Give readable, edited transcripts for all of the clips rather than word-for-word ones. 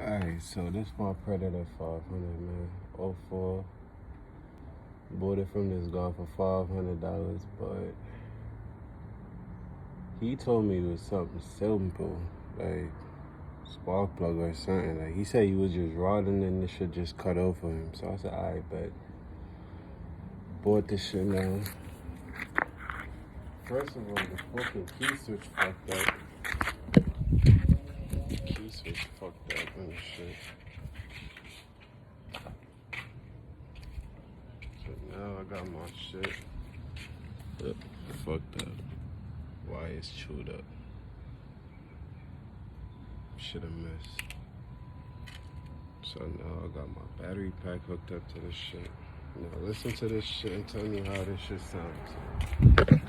Alright, so this my Predator 500, man. '04. Bought it from this guy for $500, but he told me it was something simple, like spark plug or something. Like he said he was just rotting and the shit just cut over him. So I said, alright, bet. Bought this shit now. First of all, the fucking key switch fucked up. Key switch fucked up and shit. So now I got my shit fucked up. Wires chewed up. Shit a mess. So now I got my battery pack hooked up to this shit. Now listen to this shit and tell me how this shit sounds.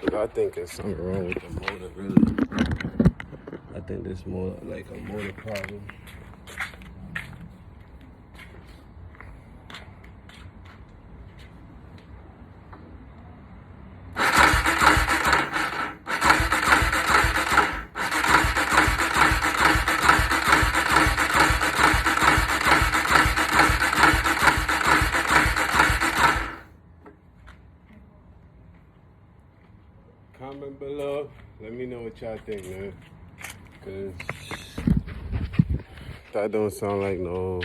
Cause I think there's something wrong with the motor, really. I think there's more like a motor problem. Comment below. Let me know what y'all think, man. Cause that don't sound like no,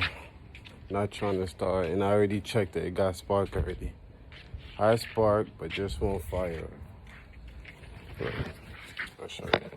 not trying to start. And I already checked it. It got spark already. High spark, but just won't fire. I'll show you.